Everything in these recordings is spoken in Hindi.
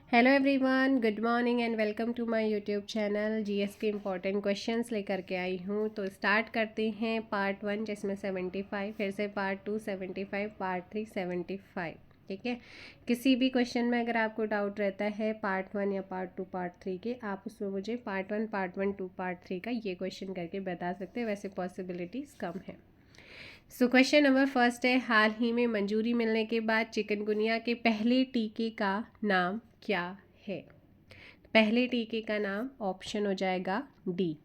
Hello everyone, good morning and welcome to my YouTube channel. GS के इम्पॉर्टेंट क्वेश्चंस लेकर के आई हूँ। तो स्टार्ट करते हैं पार्ट 1 जिसमें 75, फिर से पार्ट 2 75, पार्ट 3 75। ठीक है। किसी भी क्वेश्चन में अगर आपको डाउट रहता है पार्ट 1 या पार्ट 2 पार्ट 3 के, आप उसमें मुझे पार्ट 1 2 पार्ट 3 का ये क्वेश्चन करके बता सकते हैं। वैसे पॉसिबिलिटीज़ कम है। सो क्वेश्चन नंबर फर्स्ट है, हाल ही में मंजूरी मिलने के बाद चिकनगुनिया के पहले टीके का नाम क्या है? पहले टीके का नाम ऑप्शन हो जाएगा डी।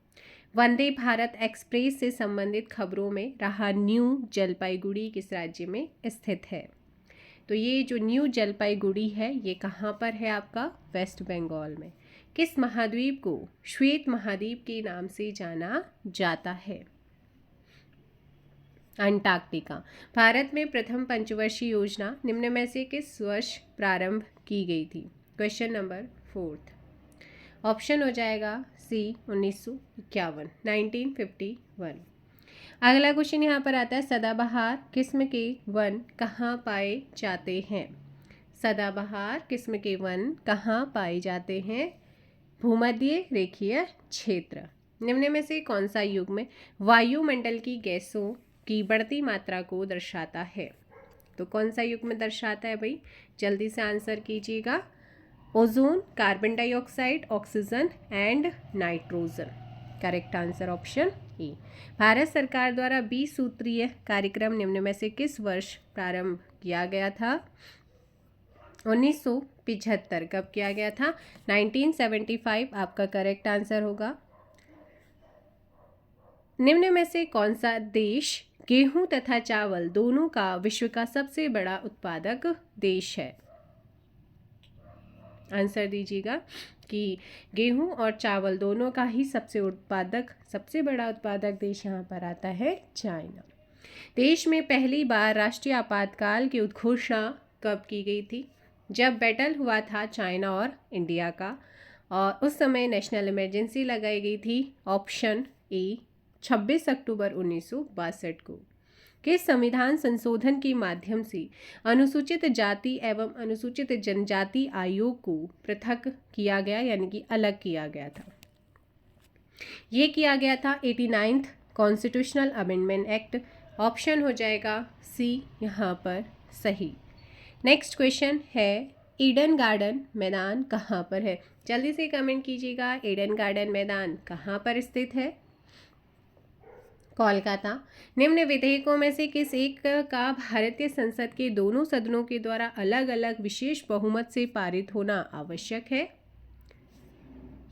वंदे भारत एक्सप्रेस से संबंधित खबरों में रहा न्यू जलपाईगुड़ी किस राज्य में स्थित है? तो ये जो न्यू जलपाईगुड़ी है ये कहाँ पर है? आपका वेस्ट बंगाल में। किस महाद्वीप को श्वेत महाद्वीप के नाम से जाना जाता है? अंटार्कटिका। भारत में प्रथम पंचवर्षीय योजना निम्न में से किस वर्ष प्रारंभ की गई थी? Question number 4। ऑप्शन हो जाएगा सी 1951, 1951। अगला क्वेश्चन यहाँ पर आता है, सदाबहार किस्म के वन कहाँ पाए जाते हैं? सदाबहार किस्म के वन कहाँ पाए जाते हैं? भूमध्य रेखीय क्षेत्र। निम्न में से कौन सा युग्म वायुमंडल की गैसों की बढ़ती मात्रा को दर्शाता है? तो कौन सा युग्म दर्शाता है भाई? जल्दी से आंसर कीजिएगा। Ozone, carbon dioxide, oxygen and nitrogen. Correct answer option E. Bharat सरकार द्वारा 20 सूत्रीय कार्यक्रम निम्न में से किस वर्ष प्रारंभ किया गया था? 1975। कब किया गया था? 1975 आपका करेक्ट आंसर होगा। निम्न में से कौन सा देश गेहूं तथा चावल दोनों का विश्व का सबसे बड़ा उत्पादक देश है? आंसर दीजिएगा कि गेहूं और चावल दोनों का ही सबसे बड़ा उत्पादक देश यहाँ पर आता है चाइना। देश में पहली बार राष्ट्रीय आपातकाल की उद्घोषणा कब की गई थी? जब बैटल हुआ था चाइना और इंडिया का, और उस समय नेशनल इमरजेंसी लगाई गई थी। ऑप्शन ए 26 अक्टूबर 1962 को। किस संविधान संशोधन के माध्यम से अनुसूचित जाति एवं अनुसूचित जनजाति आयोग को पृथक किया गया, यानी कि अलग किया गया था? ये किया गया था 89th constitutional amendment act. Option हो जाएगा सी यहाँ पर सही। नेक्स्ट क्वेश्चन है, ईडन गार्डन मैदान कहाँ पर है? जल्दी से कमेंट कीजिएगा, ईडन गार्डन मैदान कहाँ पर स्थित है? कोलकाता। निम्न विधेयकों में से किस एक का भारतीय संसद के दोनों सदनों के द्वारा अलग अलग विशेष बहुमत से पारित होना आवश्यक है?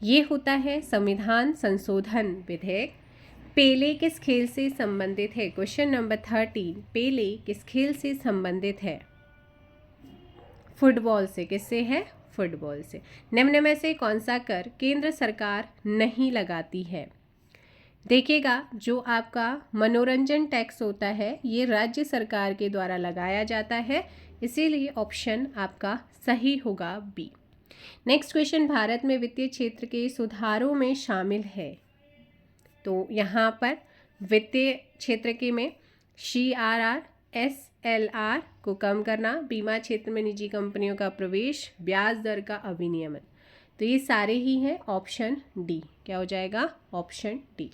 ये होता है संविधान संशोधन विधेयक। पेले किस खेल से संबंधित है? Question number 13। पेले किस खेल से संबंधित है? फुटबॉल से। किससे है? फुटबॉल से। निम्न में से कौन सा कर केंद्र सरकार नहीं लगाती है? देखिएगा, जो आपका मनोरंजन टैक्स होता है ये राज्य सरकार के द्वारा लगाया जाता है, इसीलिए ऑप्शन आपका सही होगा बी। नेक्स्ट क्वेश्चन, भारत में वित्तीय क्षेत्र के सुधारों में शामिल है। तो यहाँ पर वित्तीय क्षेत्र के में CRR, SLR को कम करना, बीमा क्षेत्र में निजी कंपनियों का प्रवेश, ब्याज दर का अविनियमन। तो ये सारे ही हैं ऑप्शन डी। क्या हो जाएगा? Option D.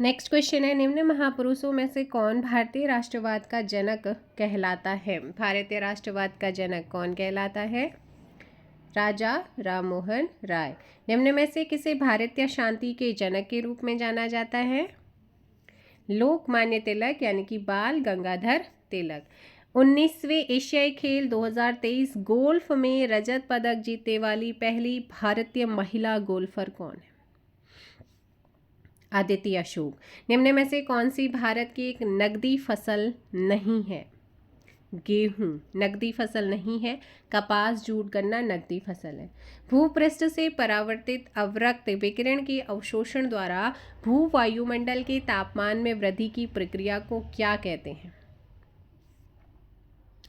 नेक्स्ट क्वेश्चन है, निम्न महापुरुषों में से कौन भारतीय राष्ट्रवाद का जनक कहलाता है? भारतीय राष्ट्रवाद का जनक कौन कहलाता है? राजा राममोहन राय। निम्न में से किसे भारतीय शांति के जनक के रूप में जाना जाता है? लोकमान्य तिलक, यानी कि बाल गंगाधर तिलक। 19वें एशियाई खेल 2023 गोल्फ में रजत पदक जीतने वाली पहली भारतीय महिला गोल्फर कौन है? आदित्य अशोक। निम्न में से कौन सी भारत की एक नकदी फसल नहीं है? गेहूं नकदी फसल नहीं है। कपास, जूट, गन्ना नकदी फसल है। भूपृष्ठ से परावर्तित अवरक्त विकिरण के अवशोषण द्वारा भू वायुमंडल के तापमान में वृद्धि की प्रक्रिया को क्या कहते हैं?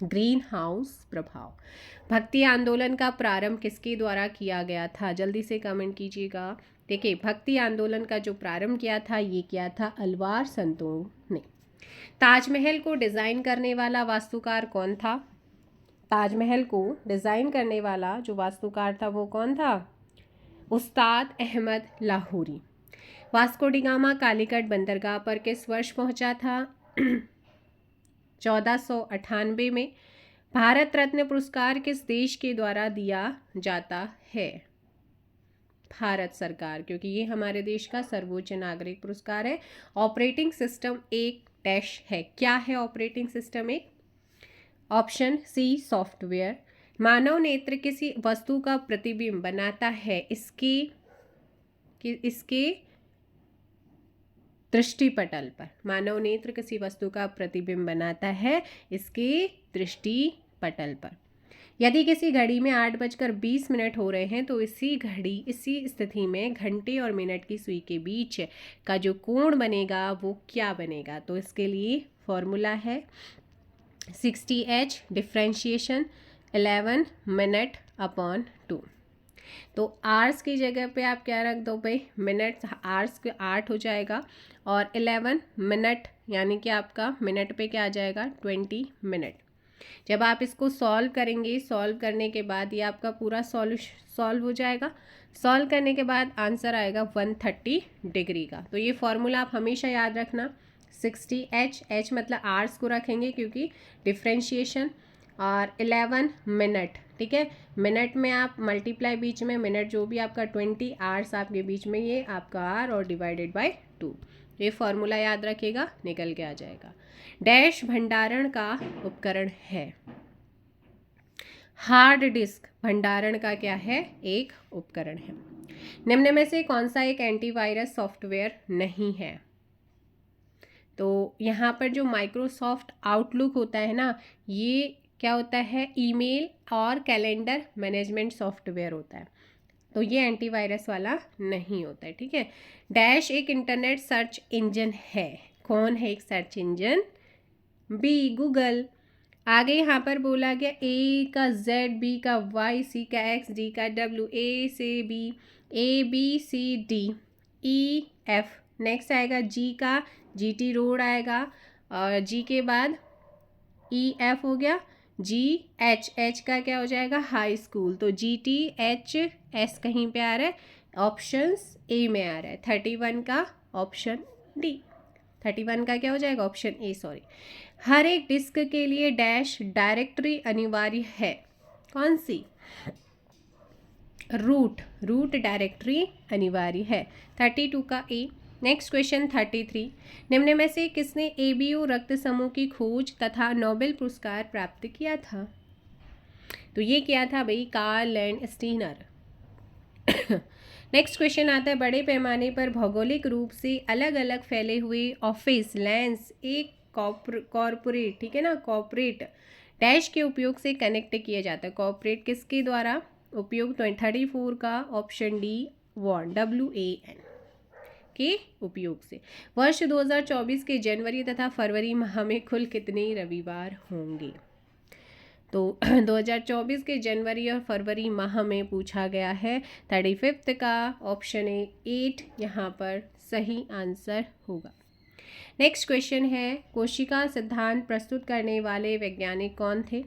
ग्रीन हाउस प्रभाव। भक्ति आंदोलन का प्रारंभ किसके द्वारा किया गया था? जल्दी से कमेंट कीजिएगा। देखिए, भक्ति आंदोलन का जो प्रारंभ किया था ये किया था अलवार संतों ने। ताजमहल को डिजाइन करने वाला वास्तुकार कौन था? ताजमहल को डिज़ाइन करने वाला जो वास्तुकार था वो कौन था? Ustad Ahmad Lahori. Vasco da Gama Calicut बंदरगाह पर किस वर्ष पहुंचा था? 1498 में। भारत रत्न पुरस्कार किस देश के द्वारा दिया जाता है? भारत सरकार, क्योंकि ये हमारे देश का सर्वोच्च नागरिक पुरस्कार है। ऑपरेटिंग सिस्टम एक डैश है। क्या है ऑपरेटिंग सिस्टम एक? Option C software. मानव नेत्र किसी वस्तु का प्रतिबिंब बनाता है इसके दृष्टिपटल पर। मानव नेत्र किसी वस्तु का प्रतिबिंब बनाता है इसके दृष्टिपटल पर। यदि किसी घड़ी में 8:20 हो रहे हैं तो इसी स्थिति में घंटे और मिनट की सुई के बीच का जो कोण बनेगा वो क्या बनेगा? तो इसके लिए फॉर्मूला है 60h डिफ्रेंशिएशन 11 मिनट अपॉन 2। तो आवर्स की जगह पे आप क्या रख दो भाई? मिनट। आवर्स के 8 हो जाएगा और 11 मिनट यानी कि आपका मिनट पे क्या आ जाएगा? 20 मिनट। जब आप इसको सॉल्व करेंगे, सॉल्व करने के बाद ये आपका पूरा सॉल्व हो जाएगा। सॉल्व करने के बाद आंसर आएगा 130 डिग्री का। तो ये फॉर्मूला आप हमेशा याद रखना। 60h, h मतलब आवर्स को रखेंगे क्योंकि डिफ्रेंशिएशन, और 11 मिनट, ठीक है। मिनट में आप मल्टीप्लाई बीच में मिनट जो भी आपका 20, आवर्स आपके बीच में ये आपका आर और डिवाइडेड बाय 2। ये फॉर्मूला याद रखिएगा, निकल के आ जाएगा। डैश भंडारण का उपकरण है। हार्ड डिस्क भंडारण का क्या है? एक उपकरण है। निम्न में से कौन सा एक एंटीवायरस सॉफ्टवेयर नहीं है? तो यहाँ पर जो माइक्रोसॉफ्ट आउटलुक होता है ना, ये क्या होता है? ईमेल और कैलेंडर मैनेजमेंट सॉफ्टवेयर होता है, तो ये एंटीवायरस वाला नहीं होता है, ठीक है। डैश एक इंटरनेट सर्च इंजन है। कौन है एक सर्च इंजन? B Google. आगे यहाँ पर बोला गया ए का जेड, बी का वाई, सी का एक्स, डी का डब्ल्यू, ए से B, A B C D E F. Next आएगा जी का जी टी रोड आएगा, और जी के बाद ई एफ हो गया, जी एच, एच का क्या हो जाएगा? High school. तो जी टी एच एस कहीं पे आ रहा है? ऑप्शंस ए में आ रहा है। 31 का ऑप्शन डी। 31 का क्या हो जाएगा? Option A, sorry. हर एक डिस्क के लिए डैश डायरेक्टरी अनिवार्य है। कौन सी? रूट डायरेक्टरी अनिवार्य है। 32 का ए। Next question 33। निम्न में से किसने एबीओ रक्त समूह की खोज तथा नोबेल पुरस्कार प्राप्त किया था? तो ये किया था भाई कार्ल लैंडस्टीनर। नेक्स्ट क्वेश्चन आता है, बड़े पैमाने पर भौगोलिक रूप से अलग अलग फैले हुए ऑफिस लैंड्स एक कॉर्पोरेट, ठीक है ना, कॉर्पोरेट डैश के उपयोग से कनेक्ट किया जाता है। कॉर्पोरेट किसके द्वारा उपयोग? 34 का ऑप्शन डी WAN, WAN के उपयोग से। वर्ष 2024 के जनवरी तथा फरवरी माह में कुल कितने रविवार होंगे? तो 2024 के जनवरी और फरवरी माह में पूछा गया है। 35 का ऑप्शन ए 8 यहाँ पर सही आंसर होगा। नेक्स्ट क्वेश्चन है, कोशिका सिद्धांत प्रस्तुत करने वाले वैज्ञानिक कौन थे?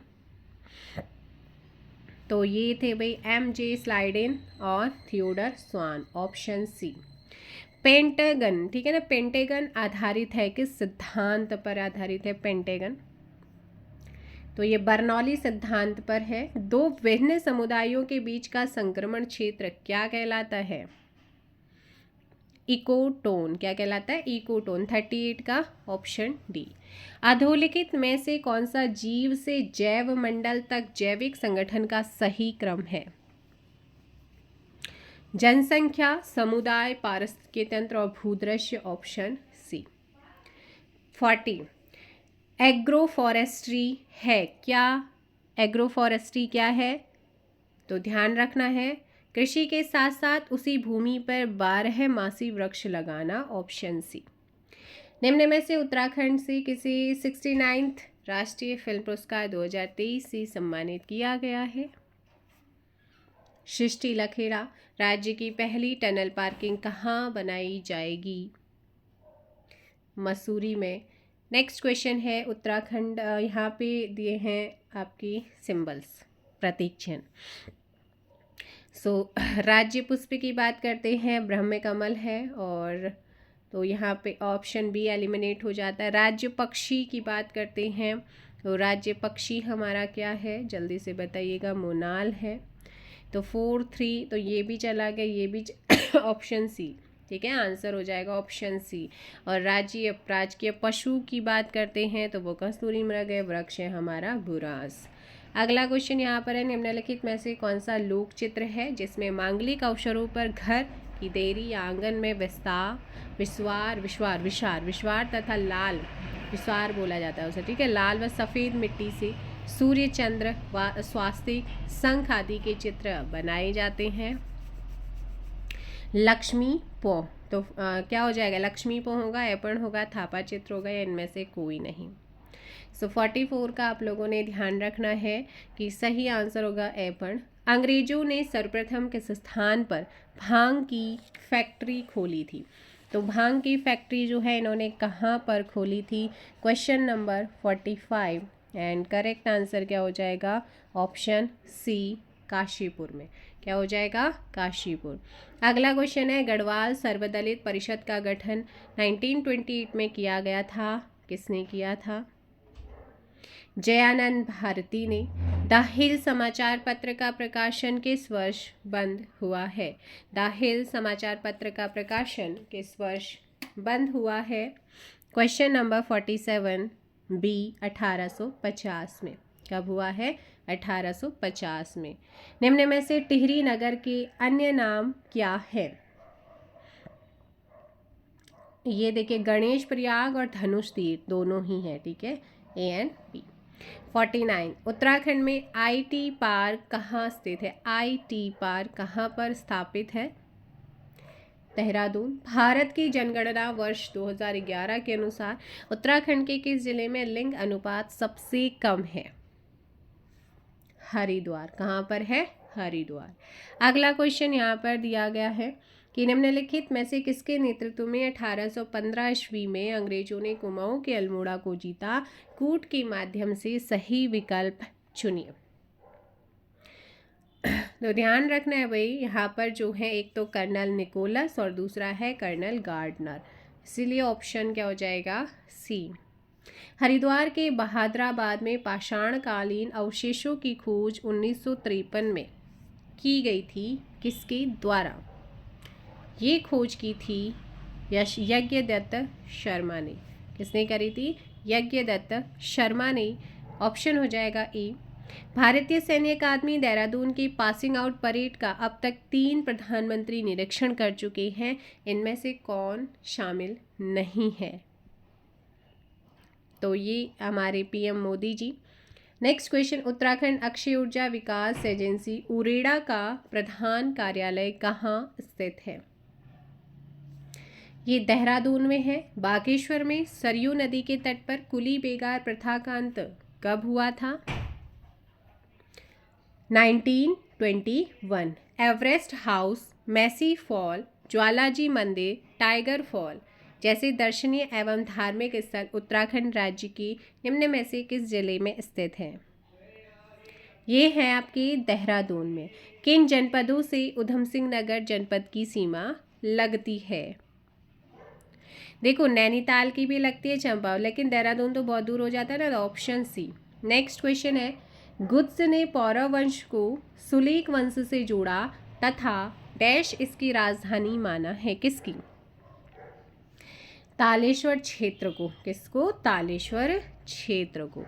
तो ये थे भाई MJ स्लाइडेन और Theodore Swan, option C. Pentagon, ठीक है ना, पेंटागन आधारित है, किस सिद्धांत पर आधारित है पेंटागन? तो ये बर्नौली सिद्धांत पर है। दो भिन्न समुदायों के बीच का संक्रमण क्षेत्र क्या कहलाता है? इकोटोन। क्या कहलाता है? इकोटोन। 38 का ऑप्शन डी। अधोलिखित में से कौन सा जीव से जैव मंडल तक जैविक संगठन का सही क्रम है? जनसंख्या, समुदाय, पारिस्थितिकी तंत्र और भूदृश्य, ऑप्शन सी। 40 एग्रोफॉरेस्ट्री है। क्या एग्रोफॉरेस्ट्री क्या है? तो ध्यान रखना है, कृषि के साथ साथ उसी भूमि पर 12 मासी वृक्ष लगाना, ऑप्शन सी। निम्न में से उत्तराखंड से किसी 69th राष्ट्रीय फिल्म पुरस्कार 2023 से सम्मानित किया गया है? सृष्टि लखेड़ा। राज्य की पहली टनल पार्किंग कहाँ बनाई जाएगी? मसूरी में। नेक्स्ट क्वेश्चन है उत्तराखंड, यहाँ पे दिए हैं आपकी सिंबल्स, प्रतीक चिन्ह। राज्य पुष्प की बात करते हैं, ब्रह्म कमल है, और तो यहाँ पे ऑप्शन बी एलिमिनेट हो जाता है। राज्य पक्षी की बात करते हैं, तो राज्य पक्षी हमारा क्या है, जल्दी से बताइएगा, मोनाल है। तो 4-3, तो ये भी चला गया, ये भी ऑप्शन सी, ठीक है, आंसर हो जाएगा ऑप्शन सी। और राजकीय पशु की बात करते हैं तो वो कस्तूरी मृग है, वृक्ष है हमारा बुरांस। अगला क्वेश्चन यहाँ पर है, निम्नलिखित में से कौन सा लोक चित्र है जिसमें मांगलिक अवसरों पर घर की देरी या आंगन में विश्वार तथा लाल विश्वार बोला जाता है उसे, ठीक है, लाल व सफ़ेद मिट्टी से सूर्य, चंद्र व स्वास्तिक, शंख आदि के चित्र बनाए जाते हैं। लक्ष्मी पो, तो क्या हो जाएगा, लक्ष्मी पो होगा, एपण होगा, थापा चित्र होगा, या इनमें से कोई नहीं। 44 का आप लोगों ने ध्यान रखना है कि सही आंसर होगा एपण। अंग्रेजों ने सर्वप्रथम किस स्थान पर भांग की फैक्ट्री खोली थी? तो भांग की फैक्ट्री जो है इन्होंने कहाँ पर खोली थी? Question number 45, and correct answer क्या हो जाएगा, ऑप्शन सी, काशीपुर में। क्या हो जाएगा, काशीपुर। अगला क्वेश्चन है, गढ़वाल सर्वदलित परिषद का गठन 1928 में किया गया था, किसने किया था? जयानंद भारती ने। द हिल समाचार पत्र का प्रकाशन किस वर्ष बंद हुआ है? द हिल समाचार पत्र का प्रकाशन किस वर्ष बंद हुआ है? क्वेश्चन नंबर 47 बी, 1850 में। कब हुआ है? 1850 में। निम्न में से टिहरी नगर के अन्य नाम क्या है? ये देखिए, गणेश प्रयाग और धनुष तीर्थ दोनों ही है, ठीक है, ए एंड बी। 49, उत्तराखंड में IT पार्क कहाँ स्थित है? IT पार्क कहाँ पर स्थापित है? देहरादून। भारत की जनगणना वर्ष 2011 के अनुसार उत्तराखंड के किस जिले में लिंग अनुपात सबसे कम है? हरिद्वार। कहाँ पर है? हरिद्वार। अगला क्वेश्चन यहाँ पर दिया गया है कि निम्नलिखित में से किसके नेतृत्व में 1815 ईस्वी में अंग्रेजों ने कुमाऊं के अल्मोड़ा को जीता? कूट के माध्यम से सही विकल्प चुनिए। तो ध्यान रखना है भाई, यहाँ पर जो है एक तो कर्नल निकोलस और दूसरा है कर्नल गार्डनर, इसीलिए ऑप्शन क्या हो जाएगा, सी। हरिद्वार के बहादुराबाद में पाषाणकालीन अवशेषों की खोज 1953 में की गई थी, किसके द्वारा? ये खोज की थी यज्ञदत्त शर्मा ने। किसने करी थी? यज्ञदत्त शर्मा ने। ऑप्शन हो जाएगा ए। भारतीय सैन्य अकादमी देहरादून की पासिंग आउट परेड का अब तक 3 प्रधानमंत्री निरीक्षण कर चुके हैं, इनमें से कौन शामिल नहीं है? तो ये हमारे PM Modi ji. Next question, Uttarakhand Akshay ऊर्जा विकास एजेंसी उरेडा का प्रधान कार्यालय कहाँ स्थित है? ये देहरादून में है, बागेश्वर में, सरयू नदी के तट पर। कुली बेगार प्रथा का अंत कब हुआ था? 1921। Everest House, Mossy Fall, Jwalaji मंदिर, टाइगर फॉल जैसे दर्शनीय एवं धार्मिक स्थल उत्तराखंड राज्य की निम्न में से किस जिले में स्थित हैं? ये है आपके देहरादून में। किन जनपदों से ऊधम सिंह नगर जनपद की सीमा लगती है? देखो, नैनीताल की भी लगती है, चंपावत, लेकिन देहरादून तो बहुत दूर हो जाता है ना, तो ऑप्शन सी। नेक्स्ट क्वेश्चन है, गुत्स ने पौरव वंश को सुलीक वंश से जोड़ा तथा डैश इसकी राजधानी माना है, किसकी? तालेश्वर क्षेत्र को। किसको? तालेश्वर क्षेत्र को।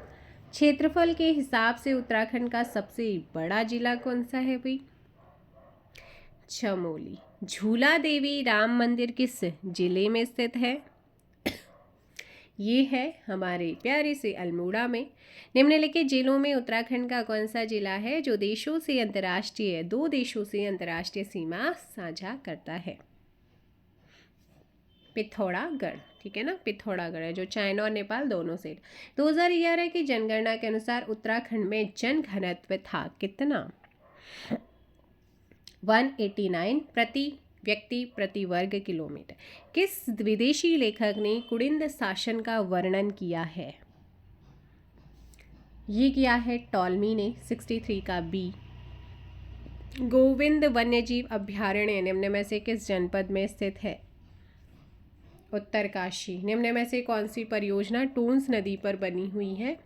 क्षेत्रफल के हिसाब से उत्तराखंड का सबसे बड़ा जिला कौन सा है भाई? चमोली। झूला देवी राम मंदिर किस जिले में स्थित है? ये है हमारे प्यारे से अल्मोड़ा में। निम्नलिखित जिलों में उत्तराखंड का कौन सा जिला है जो 2 देशों से अंतर्राष्ट्रीय सीमा साझा करता है? पिथौरागढ़, ठीक है ना, पिथौरागढ़ है जो चाइना और नेपाल दोनों से। 2011 की जनगणना के अनुसार उत्तराखंड में जनघनत्व था कितना? 189 प्रति व्यक्ति प्रति वर्ग किलोमीटर। किस विदेशी लेखक ने कुड़िंद शासन का वर्णन किया है? ये किया है टॉलमी ने। 63 का बी। गोविंद वन्यजीव अभ्यारण्य निम्न में से किस जनपद में स्थित है? उत्तरकाशी। निम्न में से कौन सी परियोजना टोंस नदी पर बनी हुई है?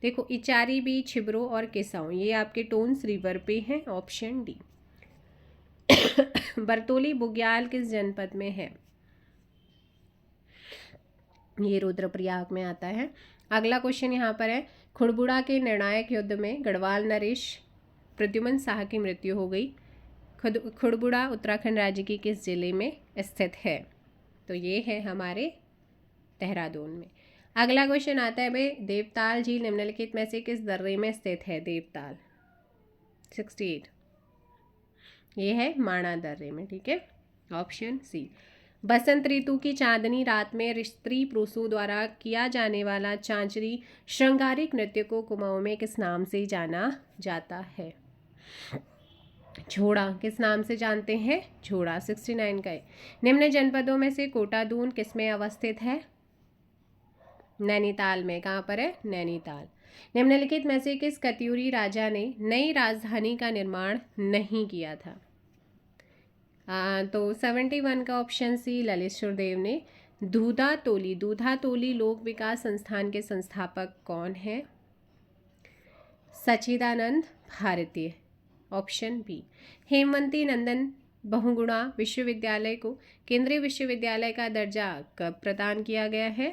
देखो, इचारी बी, छिबरो और किसाऊ, ये आपके टोंस रिवर पे हैं। Option D. बरतौली बुग्याल किस जनपद में है? ये रुद्रप्रयाग में आता है। अगला क्वेश्चन यहाँ पर है, खुड़बुड़ा के निर्णायक युद्ध में गढ़वाल नरेश प्रद्युमन शाह की मृत्यु हो गई। खुड़बुड़ा उत्तराखंड राज्य के किस जिले में स्थित है? तो ये है हमारे देहरादून में। अगला क्वेश्चन आता है भाई, देवताल झील निम्नलिखित में से किस दर्रे में स्थित है? देवताल 68, ये है माणा दर्रे में। ठीक है, ऑप्शन सी। बसंत ऋतु की चांदनी रात में स्त्री पुरुषों द्वारा किया जाने वाला चांचरी श्रृंगारिक नृत्य को कुमाऊं में किस नाम से जाना जाता है? झोड़ा किस नाम से जानते हैं? झोड़ा 69 का है। निम्न जनपदों में से कोटा दून किस में अवस्थित है? नैनीताल में। कहाँ पर है? नैनीताल। निम्नलिखित में से किस कत्यूरी राजा ने नई राजधानी का निर्माण नहीं किया था? तो 71 का ऑप्शन सी, ललितेश्वर देव ने। दूधातोली लोक विकास संस्थान के संस्थापक कौन है? सच्चिदानंद भारतीय। Option B. हेमवती नंदन बहुगुणा विश्वविद्यालय को केंद्रीय विश्वविद्यालय का दर्जा कब प्रदान किया गया है?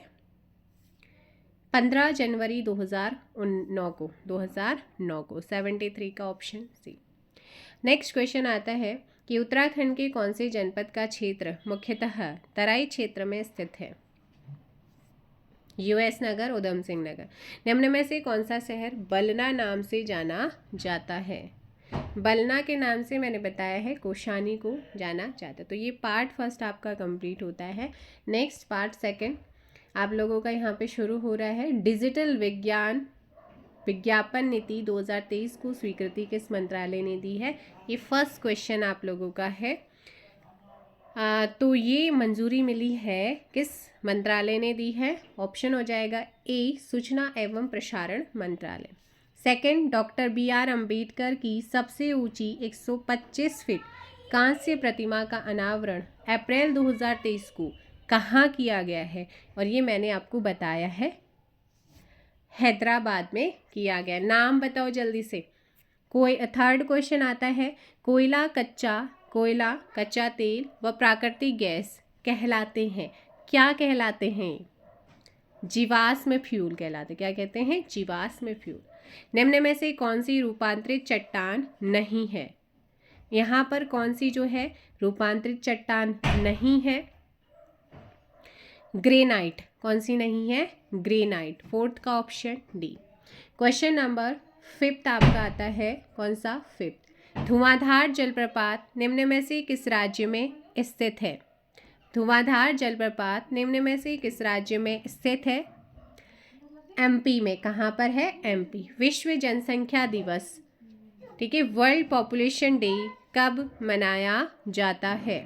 15 जनवरी 2009 को। 73 का ऑप्शन सी। नेक्स्ट क्वेश्चन आता है कि उत्तराखंड के कौन से जनपद का क्षेत्र मुख्यतः तराई क्षेत्र में स्थित है? यूएस नगर, उधम सिंह नगर। निम्न में से कौन सा शहर बलना नाम से जाना जाता है? बलना के नाम से मैंने बताया है कोशानी को जाना जाता है। तो ये पार्ट फर्स्ट आपका कंप्लीट होता है। नेक्स्ट पार्ट सेकंड आप लोगों का यहाँ पे शुरू हो रहा है। डिजिटल विज्ञापन नीति 2023 को स्वीकृति किस मंत्रालय ने दी है? ये फर्स्ट क्वेश्चन आप लोगों का है। तो ये मंजूरी मिली है किस मंत्रालय ने दी है? ऑप्शन हो जाएगा ए, सूचना एवं प्रसारण मंत्रालय। सेकंड, डॉक्टर BR अम्बेडकर की सबसे ऊंची 125 फीट कांस्य प्रतिमा का अनावरण अप्रैल 2023 को कहाँ किया गया है? और ये मैंने आपको बताया है हैदराबाद में किया गया। नाम बताओ जल्दी से। थर्ड क्वेश्चन आता है, कोयला, कच्चा तेल व प्राकृतिक गैस कहलाते हैं, क्या कहलाते हैं? जीवाश्म फ्यूल कहलाते। क्या कहते हैं? जीवाश्म फ्यूल। निम्न में से कौन सी रूपांतरित चट्टान नहीं है? यहाँ पर कौन सी जो है रूपांतरित चट्टान नहीं है? ग्रेनाइट। कौन सी नहीं है? ग्रेनाइट। फोर्थ का ऑप्शन डी। क्वेश्चन नंबर 5 आपका आता है, कौन सा? 5। धुआंधार जलप्रपात निम्न में से किस राज्य में स्थित है? धुआंधार जलप्रपात निम्न में से किस राज्य में स्थित है? MP में। कहाँ पर है? MP। विश्व जनसंख्या दिवस, ठीक है, वर्ल्ड पॉपुलेशन डे कब मनाया जाता है?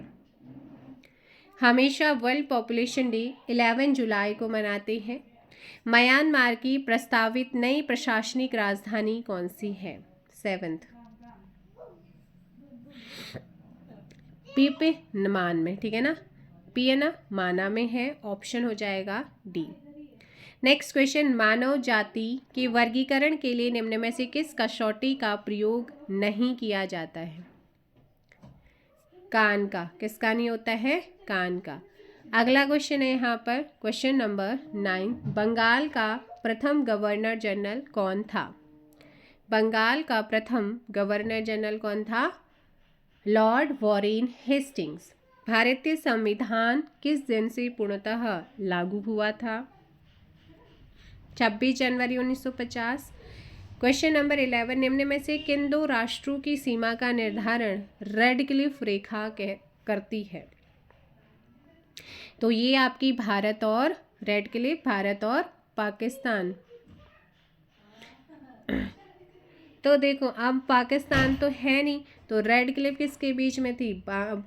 हमेशा वर्ल्ड पॉपुलेशन डे 11 जुलाई को मनाते हैं। म्यांमार की प्रस्तावित नई प्रशासनिक राजधानी कौन सी है? 7th। पिपमान में, ठीक है ना, माना में है। ऑप्शन हो जाएगा डी। नेक्स्ट क्वेश्चन, मानव जाति के वर्गीकरण के लिए निम्न में से किस कसौटी का प्रयोग नहीं किया जाता है? कान का। किसका नहीं होता है? कान का। अगला क्वेश्चन है यहाँ पर, क्वेश्चन नंबर 9। बंगाल का प्रथम गवर्नर जनरल कौन था? बंगाल का प्रथम गवर्नर जनरल कौन था? Lord Warren Hastings. भारतीय संविधान किस दिन से पूर्णतः लागू हुआ था? 26 जनवरी 1950। Question number 11। निम्न में से किन दो राष्ट्रों की सीमा का निर्धारण रेड क्लिफ रेखा करती है? तो ये आपकी भारत और रेड क्लिफ, भारत और पाकिस्तान। तो देखो अब पाकिस्तान तो है नहीं, तो रेड क्लिफ किसके बीच में थी?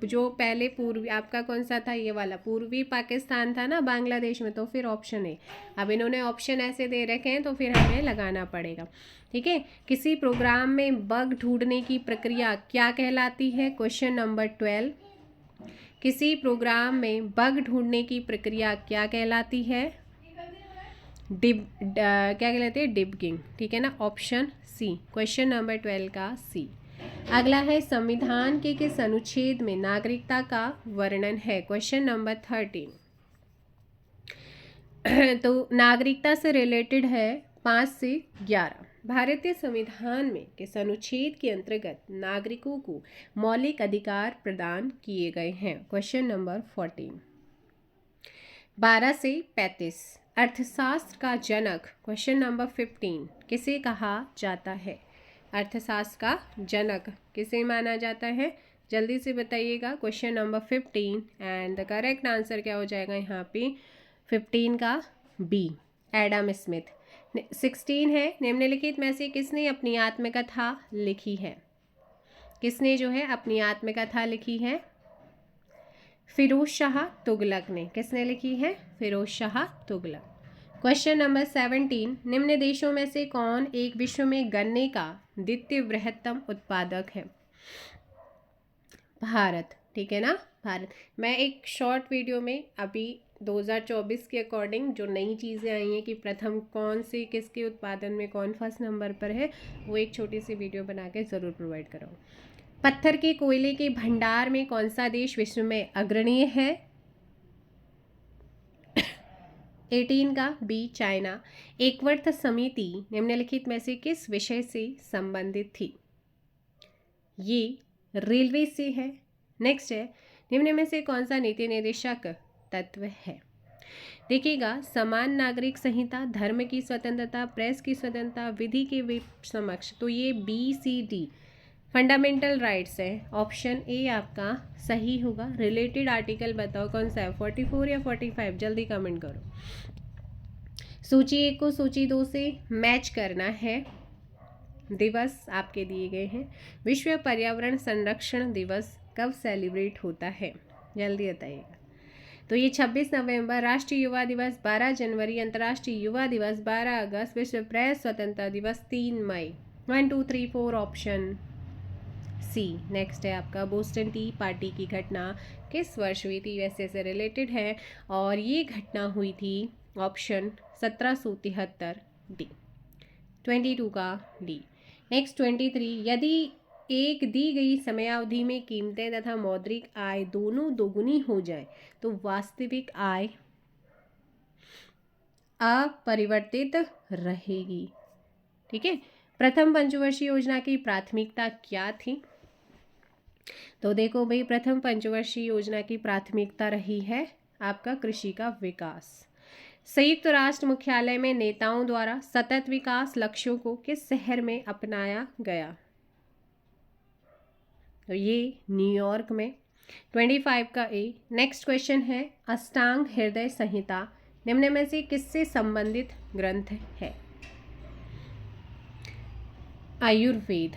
जो पहले पूर्वी, आपका कौन सा था? ये वाला पूर्वी पाकिस्तान था ना बांग्लादेश में, तो फिर ऑप्शन है। अब इन्होंने ऑप्शन ऐसे दे रखे हैं तो फिर हमें लगाना पड़ेगा। ठीक है, किसी प्रोग्राम में बग ढूंढने की प्रक्रिया क्या कहलाती है? क्वेश्चन नंबर 12, किसी प्रोग्राम में बग ढूंढने की प्रक्रिया क्या कहलाती है? क्या कहलाते हैं? डिबगिंग। ठीक है ना, ऑप्शन सी, क्वेश्चन नंबर 12 का सी। अगला है संविधान के किस अनुच्छेद में नागरिकता का वर्णन है? Question number 13। तो नागरिकता से रिलेटेड है 5 से 11। भारतीय संविधान में किस अनुच्छेद के अंतर्गत नागरिकों को मौलिक अधिकार प्रदान किए गए हैं? Question number 14। 12 से 35, अर्थशास्त्र का जनक क्वेश्चन नंबर 15 किसे कहा जाता है? अर्थशास्त्र का जनक किसे माना जाता है? जल्दी से बताइएगा। Question number 15 and the correct answer क्या हो जाएगा यहाँ पे? 15 का बी, एडम स्मिथ। 16 है, निम्नलिखित में से किसने अपनी आत्मकथा लिखी है? किसने जो है अपनी आत्मकथा लिखी है? फिरोज शाह तुगलक ने। किसने लिखी है? फिरोज शाह तुगलक। क्वेश्चन नंबर 17, निम्न देशों में से कौन एक विश्व में गन्ने का द्वितीय बृहत्तम उत्पादक है? भारत। ठीक है ना, भारत। मैं एक शॉर्ट वीडियो में अभी 2024 के अकॉर्डिंग जो नई चीज़ें आई हैं कि प्रथम कौन से किसके उत्पादन में कौन फर्स्ट नंबर पर है, वो एक छोटी सी वीडियो बना के ज़रूर प्रोवाइड कराऊँ। पत्थर के कोयले के भंडार में कौन सा देश विश्व में अग्रणीय है? 18 का बी, चाइना। एकवर्थ समिति निम्नलिखित में से किस विषय से संबंधित थी? ये रेलवे से है। नेक्स्ट है, निम्न में से कौन सा नीति निर्देशक तत्व है? देखिएगा, समान नागरिक संहिता, धर्म की स्वतंत्रता, प्रेस की स्वतंत्रता, विधि के समक्ष, तो ये BCD फंडामेंटल राइट्स है। ऑप्शन ए आपका सही होगा। रिलेटेड आर्टिकल बताओ कौन सा है, 44 या 45? जल्दी कमेंट करो। सूची 1 को सूची 2 से मैच करना है। दिवस आपके दिए गए हैं। विश्व पर्यावरण संरक्षण दिवस कब सेलिब्रेट होता है? जल्दी बताइएगा। तो ये 26 नवंबर, राष्ट्रीय युवा दिवस 12 जनवरी, अंतर्राष्ट्रीय युवा दिवस 12 अगस्त, विश्व प्रेस स्वतंत्रता दिवस 3 मई। 1 2 3 4 ऑप्शन सी। नेक्स्ट है आपका बोस्टन टी पार्टी की घटना किस वर्ष हुई थी? वैसे से रिलेटेड है और ये घटना हुई थी ऑप्शन 1773 डी। 22 का डी। नेक्स्ट 23, यदि एक दी गई समयावधि में कीमतें तथा मौद्रिक आय दोनों दोगुनी हो जाए तो वास्तविक आय अपरिवर्तित रहेगी। ठीक है, प्रथम पंचवर्षीय योजना की प्राथमिकता क्या थी? तो देखो भाई, प्रथम पंचवर्षीय योजना की प्राथमिकता रही है आपका कृषि का विकास। संयुक्त राष्ट्र मुख्यालय में नेताओं द्वारा सतत विकास लक्ष्यों को किस शहर में अपनाया गया? तो ये न्यूयॉर्क में। 25 का ए। नेक्स्ट क्वेश्चन है, अष्टांग हृदय संहिता निम्न में से किससे संबंधित ग्रंथ है? आयुर्वेद।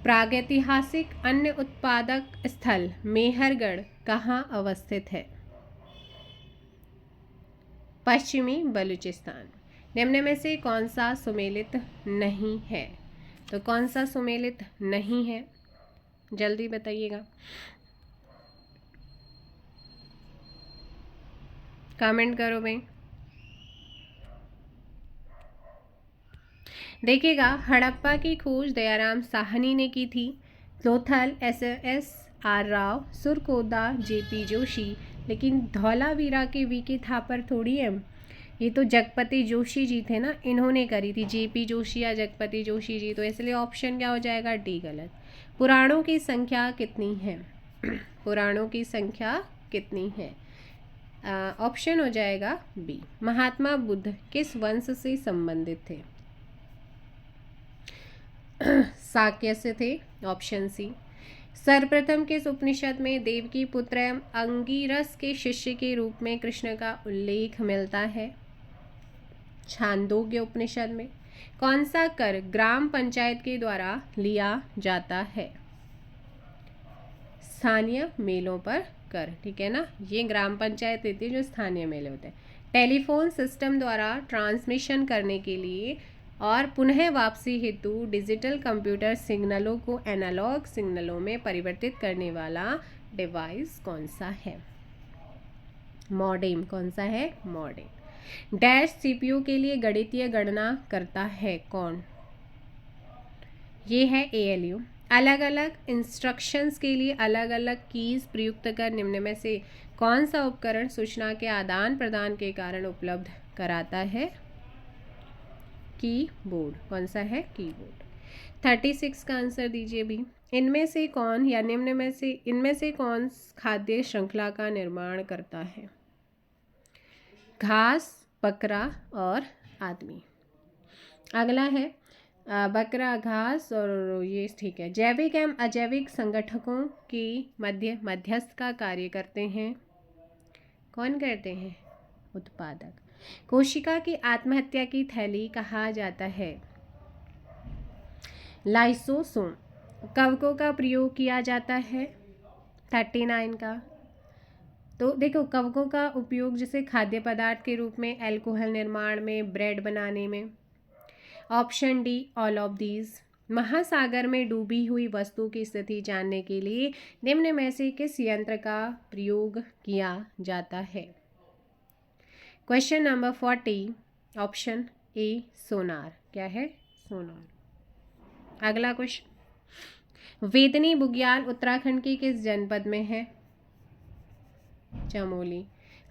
प्रागैतिहासिक अन्न उत्पादक स्थल मेहरगढ़ कहाँ अवस्थित है? पश्चिमी बलूचिस्तान। निम्न में से कौन सा सुमेलित नहीं है? तो कौन सा सुमेलित नहीं है? जल्दी बताइएगा, कमेंट करो भाई। देखिएगा, हड़प्पा की खोज दयाराम साहनी ने की थी। लोथल SSR राव, सुरकोदा JP जोशी, लेकिन धौलावीरा के VK थापर थोड़ी है। ये तो जगपति जोशी जी थे ना, इन्होंने करी थी। JP जोशी या जगपति जोशी जी, तो इसलिए ऑप्शन क्या हो जाएगा? डी गलत। पुराणों की संख्या कितनी है? पुराणों की संख्या कितनी है? ऑप्शन हो जाएगा बी। महात्मा बुद्ध किस वंश से संबंधित थे? शाक्य से थे। Option C. सर्वप्रथम किस उपनिषद में देवकी पुत्र अंगिरस के शिष्य के रूप में कृष्ण का उल्लेख मिलता है? छांदोग्य उपनिषद में। कौन सा कर ग्राम पंचायत के द्वारा लिया जाता है? स्थानीय मेलों पर कर, ठीक है ना, ये ग्राम पंचायत देती है जो स्थानीय मेले होते हैं। टेलीफोन सिस्टम द्वारा ट्रांसमिशन करने के लिए और पुनः वापसी हेतु डिजिटल कंप्यूटर सिग्नलों को एनालॉग सिग्नलों में परिवर्तित करने वाला डिवाइस कौन सा है? मॉडेम। कौन सा है? मॉडेम। डैश सीपीयू के लिए गणितीय गणना करता है कौन? ये है एएलयू। अलग अलग इंस्ट्रक्शंस के लिए अलग अलग कीज प्रयुक्त कर निम्न में से कौन सा उपकरण सूचना के आदान प्रदान के कारण उपलब्ध कराता है? कीबोर्ड। कौन सा है? कीबोर्ड। 36 का आंसर दीजिए भी। इनमें से कौन या निम्न में से इनमें से कौन खाद्य श्रृंखला का निर्माण करता है? घास, बकरा और आदमी। अगला है बकरा, घास और ये ठीक है। जैविक एवं अजैविक संगठकों की मध्यस्थ का कार्य करते हैं। कौन करते हैं? उत्पादक। कोशिका की आत्महत्या की थैली कहा जाता है? लाइसोसोम। कवकों का प्रयोग किया जाता है? 39 का। तो देखो, कवकों का उपयोग जैसे खाद्य पदार्थ के रूप में, अल्कोहल निर्माण में, ब्रेड बनाने में। Option D all of these. महासागर में डूबी हुई वस्तु की स्थिति जानने के लिए निम्न में से किस यंत्र का प्रयोग किया जाता है? क्वेश्चन नंबर 40, ऑप्शन ए सोनार। क्या है? सोनार। अगला क्वेश्चन, वेदनी बुग्याल उत्तराखंड के किस जनपद में है? चमोली।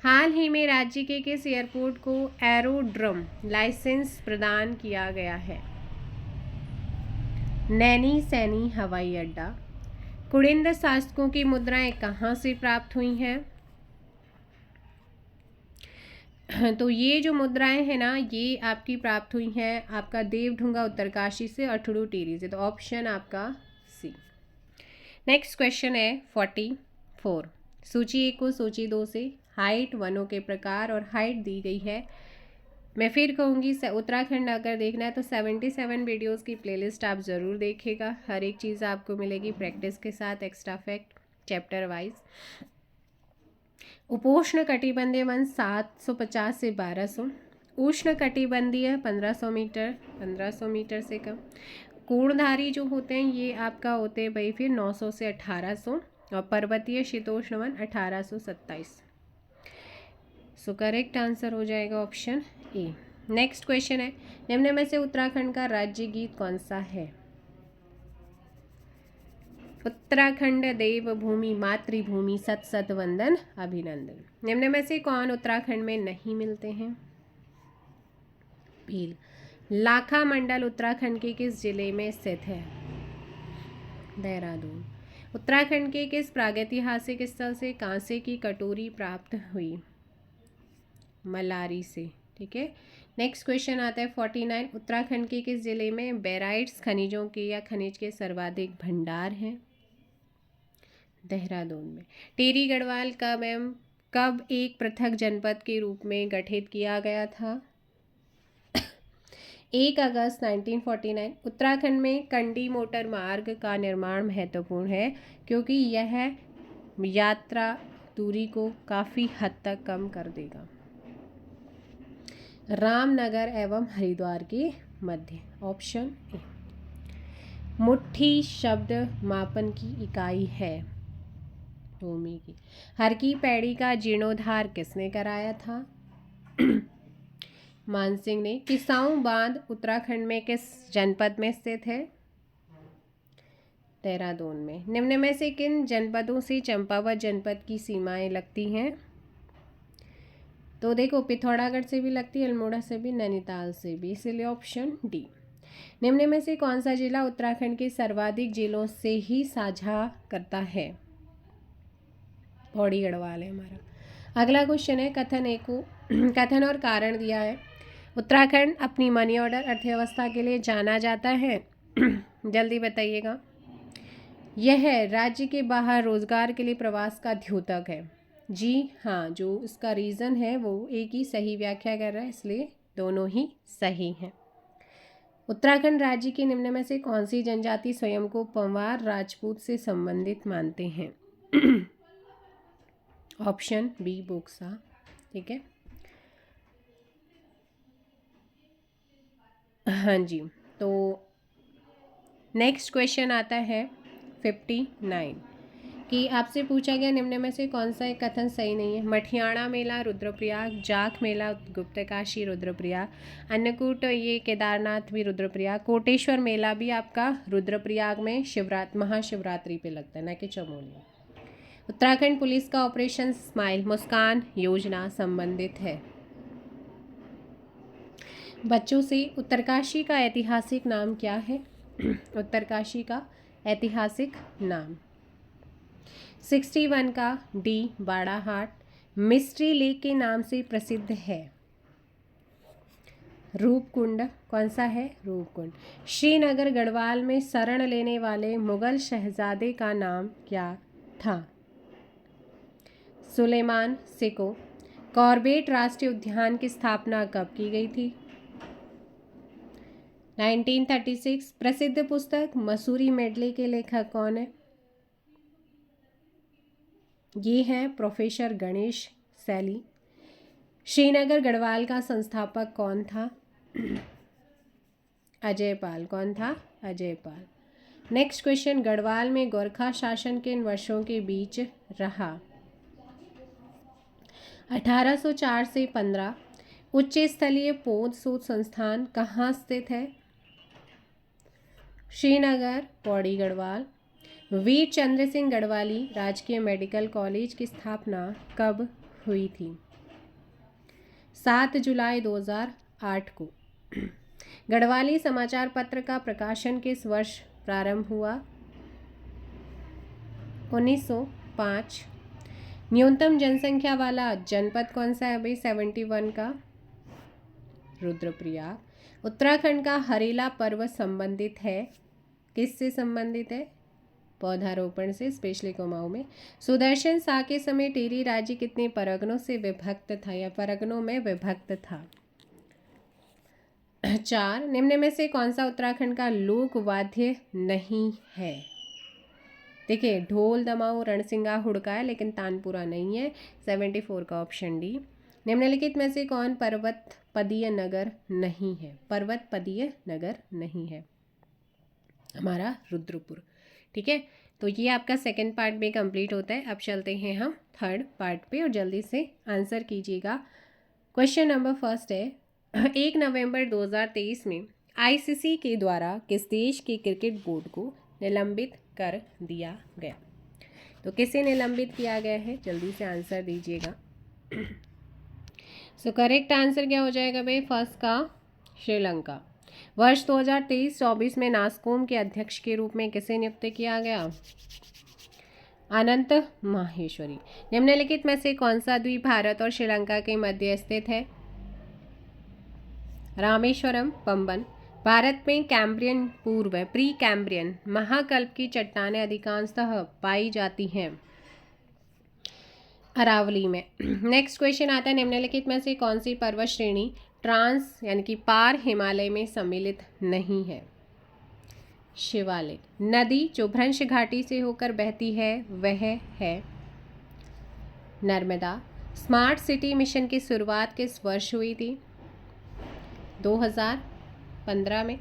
हाल ही में राज्य के किस एयरपोर्ट को एरोड्रम लाइसेंस प्रदान किया गया है? नैनी सैनी हवाई अड्डा। कुड़िंद शासकों की मुद्राएं कहाँ से प्राप्त हुई हैं? तो ये जो मुद्राएं हैं ना, ये आपकी प्राप्त हुई हैं आपका देवढुंगा उत्तरकाशी से और ठुडू टिहरी से। तो ऑप्शन आपका सी। नेक्स्ट क्वेश्चन है 44। सूची 1 को सूची 2 से हाइट, वनों के प्रकार और हाइट दी गई है। मैं फिर कहूँगी, उत्तराखंड अगर देखना है तो 77 वीडियोस की प्लेलिस्ट आप ज़रूर देखिएगा। हर एक चीज़ आपको मिलेगी प्रैक्टिस के साथ, एक्स्ट्रा फैक्ट चैप्टर वाइज। उपोष्ण कटिबंधीय वन 750 से 1200, उष्ण कटिबंधीय 1500 मीटर, 1500 मीटर से कम। कोणधारी जो होते हैं ये आपका होते हैं भाई फिर 900 से 1800, और पर्वतीय शीतोष्ण वन 1827। सो करेक्ट आंसर हो जाएगा ऑप्शन ए। नेक्स्ट क्वेश्चन है, निम्न में से उत्तराखंड का राज्य गीत कौन सा है? उत्तराखंड देवभूमि मातृभूमि सत सत वंदन अभिनंदन। निम्न में से कौन उत्तराखंड में नहीं मिलते हैं? भील। लाखा मंडल उत्तराखंड के किस जिले में स्थित है? देहरादून। उत्तराखंड के किस प्रागैतिहासिक स्थल से कांसे की कटोरी प्राप्त हुई? मलारी से। ठीक है। नेक्स्ट क्वेश्चन आता है 49। उत्तराखंड के किस जिले में बेराइट्स खनिजों के या खनिज के सर्वाधिक भंडार हैं? देहरादून में। टिहरी गढ़वाल कब एक पृथक जनपद के रूप में गठित किया गया था? 1 अगस्त 1949। उत्तराखंड में कंडी मोटर मार्ग का निर्माण महत्वपूर्ण है क्योंकि यह यात्रा दूरी को काफ़ी हद तक कम कर देगा। रामनगर एवं हरिद्वार के मध्य। Option A. मुट्ठी शब्द मापन की इकाई है? भूमि की। हर की पैड़ी का जीर्णोद्धार किसने कराया था? मानसिंह ने। किसाऊ बांध उत्तराखंड में किस जनपद में स्थित है? देहरादून में। निम्न में से किन जनपदों से चंपावत जनपद की सीमाएं लगती हैं? तो देखो, पिथौरागढ़ से भी लगती है, अल्मोड़ा से भी, नैनीताल से भी, इसलिए ऑप्शन डी। निम्न में से कौन सा जिला उत्तराखंड के सर्वाधिक जिलों से ही साझा करता है? पौड़ी गढ़वाल है हमारा। अगला क्वेश्चन है, कथन और कारण दिया है। उत्तराखंड अपनी मनी ऑर्डर अर्थव्यवस्था के लिए जाना जाता है। जल्दी बताइएगा। यह राज्य के बाहर रोजगार के लिए प्रवास का द्योतक है। जी हाँ, जो इसका रीज़न है वो एक ही सही व्याख्या कर रहा है, इसलिए दोनों ही सही हैं। उत्तराखंड राज्य के निम्न में से कौन सी जनजाति स्वयं को पंवार राजपूत से संबंधित मानते हैं? Option B Boksa. ठीक है, हाँ जी। तो नेक्स्ट क्वेश्चन आता है 59 कि आपसे पूछा गया निम्न में से कौन सा एक कथन सही नहीं है? मठियाणा मेला रुद्रप्रयाग, जाख मेला गुप्तकाशी रुद्रप्रयाग, अन्नकूट ये केदारनाथ भी रुद्रप्रयाग, कोटेश्वर मेला भी आपका रुद्रप्रयाग में महाशिवरात्रि पे लगता है, ना कि चमोली। उत्तराखंड पुलिस का ऑपरेशन स्माइल मुस्कान योजना संबंधित है। बच्चों से उत्तरकाशी का ऐतिहासिक नाम क्या है? उत्तरकाशी का ऐतिहासिक नाम 61 का डी बाड़ाहाट मिस्ट्री लेक के नाम से प्रसिद्ध है। रूपकुंड कौन सा है? रूपकुंड। श्रीनगर गढ़वाल में शरण लेने वाले मुगल शहजादे का नाम क्या था? सुलेमान सिको। कॉर्बेट राष्ट्रीय उद्यान की स्थापना कब की गई थी? 1936। प्रसिद्ध पुस्तक मसूरी मेडले के लेखक कौन है? ये हैं प्रोफेसर गणेश सैली। श्रीनगर गढ़वाल का संस्थापक कौन था? अजय पाल। कौन था? अजय पाल। नेक्स्ट क्वेश्चन, गढ़वाल में गोरखा शासन किन वर्षों के बीच रहा? 1804 से 15। उच्च स्थलीय पौध शोध संस्थान कहाँ स्थित है? श्रीनगर पौड़ी गढ़वाल। वीर चंद्र सिंह गढ़वाली राजकीय मेडिकल कॉलेज की स्थापना कब हुई थी? 7 जुलाई 2008 को। गढ़वाली समाचार पत्र का प्रकाशन किस वर्ष प्रारंभ हुआ? 1905। न्यूनतम जनसंख्या वाला जनपद कौन सा है भाई? 71 का रुद्रप्रयाग। उत्तराखंड का हरेला पर्व संबंधित है, किससे संबंधित है? पौधारोपण से, स्पेशली कुमाऊं में। सुदर्शन शाह के समय टिहरी राज्य कितने परगनों से विभक्त था या परगनों में विभक्त था? 4। निम्न में से कौन सा उत्तराखंड का लोक वाद्य नहीं है? देखिए, ढोल दमाऊ रणसिंगा हुड़का है, लेकिन तानपुरा नहीं है। 74 का ऑप्शन डी। निम्नलिखित में से कौन पर्वत पदीय नगर नहीं है? पर्वत पदीय नगर नहीं है हमारा रुद्रपुर। ठीक है, तो ये आपका सेकंड पार्ट भी कंप्लीट होता है। अब चलते हैं हम थर्ड पार्ट पे और जल्दी से आंसर कीजिएगा। क्वेश्चन नंबर फर्स्ट है, 1 नवंबर 2023 में आईसीसी के द्वारा किस देश के क्रिकेट बोर्ड को निलंबित कर दिया गया? तो किसे निलंबित किया गया है? जल्दी से आंसर दीजिएगा। सो करेक्ट आंसर क्या हो जाएगा भाई? फर्स्ट का श्रीलंका। वर्ष 2023-24 में नास्कोम के अध्यक्ष के रूप में किसे नियुक्त किया गया? अनंत माहेश्वरी। निम्नलिखित में से कौन सा द्वीप भारत और श्रीलंका के मध्य स्थित है? रामेश्वरम पंबन। भारत में कैम्ब्रियन पूर्व प्री कैम्ब्रियन महाकल्प की चट्टानें अधिकांशतः पाई जाती हैं अरावली में। नेक्स्ट क्वेश्चन आता है, निम्नलिखित में से कौन सी पर्वत श्रेणी ट्रांस यानी कि पार हिमालय में सम्मिलित नहीं है? शिवालिक। नदी जो भ्रंश घाटी से होकर बहती है वह है नर्मदा। स्मार्ट सिटी मिशन की शुरुआत किस वर्ष हुई थी? 2015 में।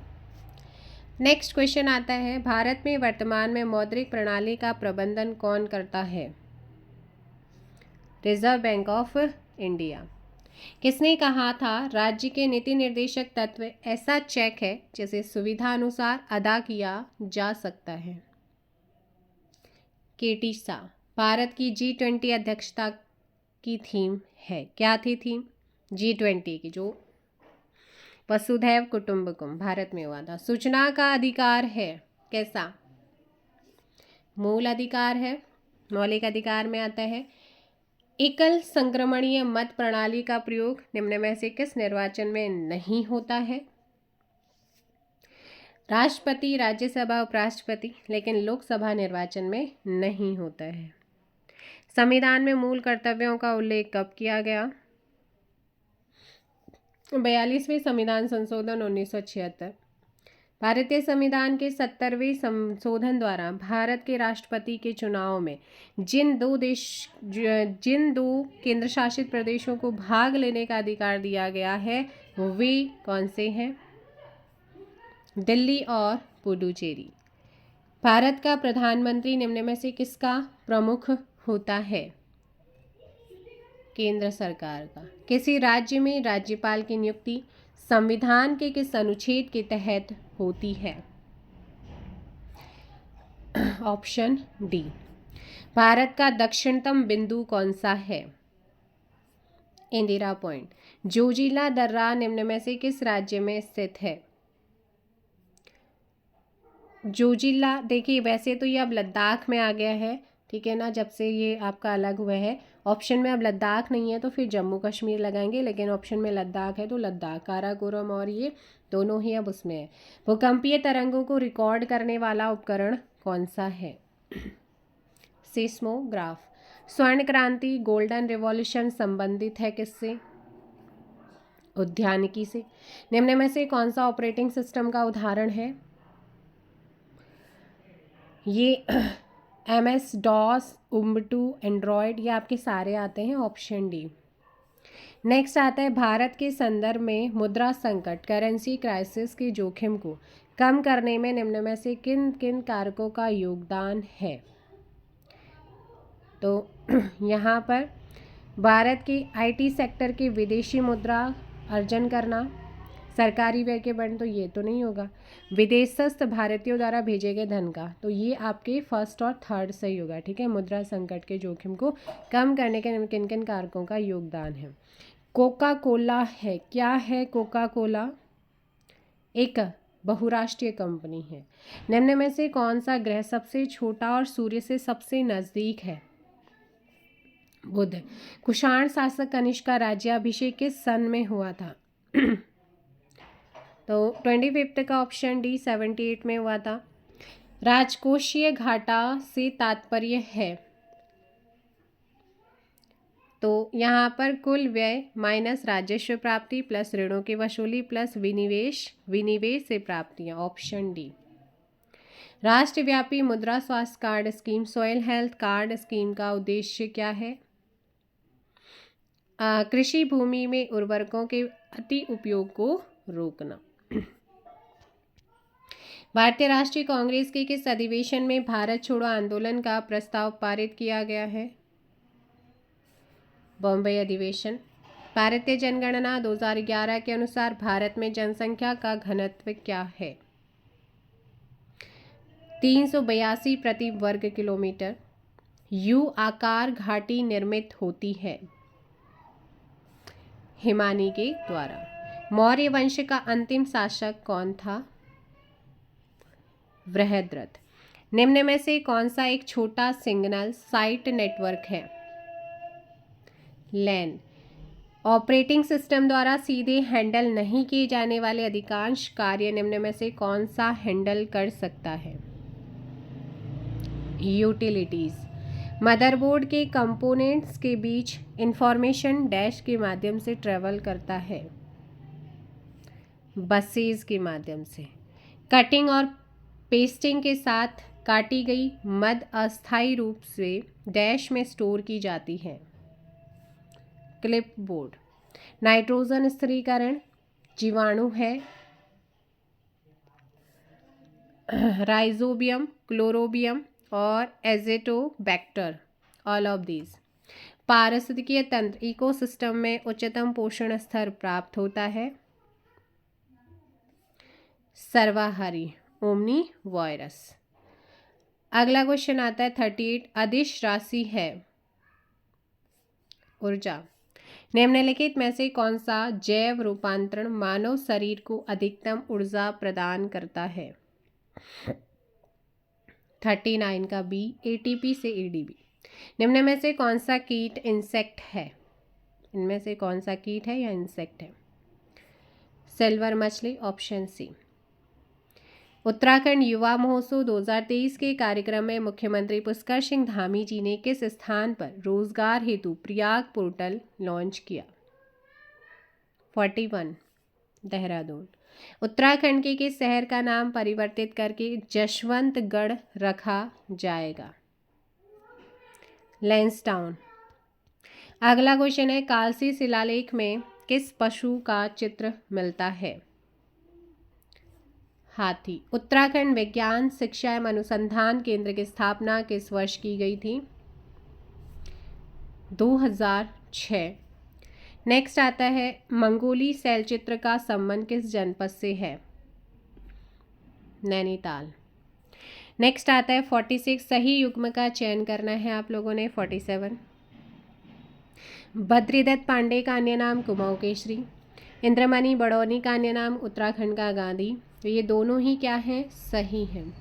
नेक्स्ट क्वेश्चन आता है, भारत में वर्तमान में मौद्रिक प्रणाली का प्रबंधन कौन करता है? Reserve bank of India. किसने कहा था राज्य के नीति निर्देशक तत्व ऐसा चेक है जिसे सुविधा अनुसार अदा किया जा सकता है? केटी शाह। भारत की G20 अध्यक्षता की थीम है, क्या थी थीम? G20 की, जो वसुधैव कुटुंबकम भारत में हुआ था। सूचना का अधिकार है, कैसा? मूल अधिकार है, मौलिक अधिकार में आता है। एकल संक्रमणीय मत प्रणाली का प्रयोग निम्न में से किस निर्वाचन में नहीं होता है? राष्ट्रपति, राज्यसभा, उपराष्ट्रपति, लेकिन लोकसभा निर्वाचन में नहीं होता है। संविधान में मूल कर्तव्यों का उल्लेख कब किया गया? 42वें संविधान संशोधन 1976। भारतीय संविधान के 70वें संशोधन द्वारा भारत के राष्ट्रपति के चुनाव में जिन दो केंद्र शासित प्रदेशों को भाग लेने का अधिकार दिया गया है वे कौन से हैं? दिल्ली और पुडुचेरी। भारत का प्रधानमंत्री निम्न में से किसका प्रमुख होता है? केंद्र सरकार का। किसी राज्य में राज्यपाल की नियुक्ति संविधान के किस अनुच्छेद के तहत होती है? Option D. भारत का दक्षिणतम बिंदु कौन सा है? इंदिरा पॉइंट। जोजिला दर्रा निम्न में से किस राज्य में स्थित है? जोजिला, देखिए वैसे तो ये अब लद्दाख में आ गया है, ठीक है ना, जब से ये आपका अलग हुआ है। ऑप्शन में अब लद्दाख नहीं है तो फिर जम्मू कश्मीर लगाएंगे, लेकिन ऑप्शन में लद्दाख है तो लद्दाख। काराकोरम और ये दोनों ही अब उसमें है। भूकंपीय तरंगों को रिकॉर्ड करने वाला उपकरण कौन सा है? सेस्मोग्राफ। स्वर्ण क्रांति गोल्डन रिवॉल्यूशन संबंधित है किससे? उद्यानिकी से। निम्न में से कौन सा ऑपरेटिंग सिस्टम का उदाहरण है? ये MS DOS, उबुंटू, एंड्रॉयड, ये आपके सारे आते हैं। Option D. नेक्स्ट आता है भारत के संदर्भ में मुद्रा संकट करेंसी क्राइसिस के जोखिम को कम करने में निम्न में से किन किन कारकों का योगदान है? तो यहाँ पर भारत के IT सेक्टर के विदेशी मुद्रा अर्जन करना, सरकारी व्यय के बढ़ने, तो ये तो नहीं होगा। विदेशस्थ भारतीयों द्वारा भेजे गए धन का, तो ये आपके फर्स्ट और थर्ड सही होगा, ठीक है। मुद्रा संकट के जोखिम को कम करने के किन किन कारकों का योगदान है? कोका कोला है, क्या है कोका कोला? एक बहुराष्ट्रीय कंपनी है। निम्न में से कौन सा ग्रह सबसे छोटा और सूर्य से सबसे नजदीक है? बुध। कुषाण शासक कनिष्क का राज्याभिषेक किस सन में हुआ था? तो 25 का ऑप्शन डी 78 में हुआ था। राजकोषीय घाटा से तात्पर्य है, तो यहाँ पर कुल व्यय माइनस राजस्व प्राप्ति प्लस ऋणों की वसूली प्लस विनिवेश से प्राप्तियाँ। Option D. राष्ट्रव्यापी मुद्रा स्वास्थ्य card scheme soil health card scheme का उद्देश्य क्या है? कृषि भूमि में उर्वरकों के अति उपयोग को रोकना। भारतीय राष्ट्रीय कांग्रेस के किस अधिवेशन में भारत छोड़ो आंदोलन का प्रस्ताव पारित किया गया है? बॉम्बे अधिवेशन। भारतीय जनगणना 2011 के अनुसार भारत में जनसंख्या का घनत्व क्या है? 382 प्रति वर्ग किलोमीटर। यू आकार घाटी निर्मित होती है हिमानी के द्वारा। मौर्य वंश का अंतिम शासक कौन था? बृहद्रथ। निम्न में से कौन सा एक छोटा सिग्नल साइट नेटवर्क है? लैन। ऑपरेटिंग सिस्टम द्वारा सीधे हैंडल नहीं किए जाने वाले अधिकांश कार्य निम्न में से कौन सा हैंडल कर सकता है? यूटिलिटीज। मदरबोर्ड के कंपोनेंट्स के बीच इंफॉर्मेशन डैश के माध्यम से ट्रेवल करता है, बसेस के माध्यम से। कटिंग और पेस्टिंग के साथ काटी गई मद अस्थायी रूप से डैश में स्टोर की जाती है, क्लिपबोर्ड। नाइट्रोजन स्थिरीकरण जीवाणु है, राइजोबियम, क्लोरोबियम और एजेटोबैक्टर, ऑल ऑफ दीज। पारिस्थितिकीय तंत्र इकोसिस्टम में उच्चतम पोषण स्तर प्राप्त होता है, सर्वाहारी, ओमनीवोरस। अगला क्वेश्चन आता है 38। अदिश राशि है ऊर्जा। निम्नलिखित में से कौन सा जैव रूपांतरण मानव शरीर को अधिकतम ऊर्जा प्रदान करता है? 39 का बी, ATP से ADP। निम्न में से कौन सा कीट इंसेक्ट है? इनमें से कौन सा कीट है या इंसेक्ट है? सिल्वर मछली, ऑप्शन सी। उत्तराखंड युवा महोत्सव 2023 के कार्यक्रम में मुख्यमंत्री पुष्कर सिंह धामी जी ने किस स्थान पर रोजगार हेतु प्रयाग पोर्टल लॉन्च किया? 41 देहरादून। उत्तराखंड के किस शहर का नाम परिवर्तित करके जशवंतगढ़ रखा जाएगा? लैंसडाउन। अगला क्वेश्चन है, कालसी शिलालेख में किस पशु का चित्र मिलता है? हाथी। उत्तराखंड विज्ञान शिक्षा एवं अनुसंधान केंद्र की स्थापना किस वर्ष की गई थी? 2006। नेक्स्ट आता है, मंगोली शैलचित्र का संबंध किस जनपद से है? नैनीताल। नेक्स्ट आता है 46, सही युग्म का चयन करना है आप लोगों ने। 47, बद्रीदत्त पांडे का अन्य नाम कुमाऊं केशरी। इंद्रमणि बड़ौनी का अन्य नाम उत्तराखंड का गांधी। तो ये दोनों ही क्या हैं? सही हैं।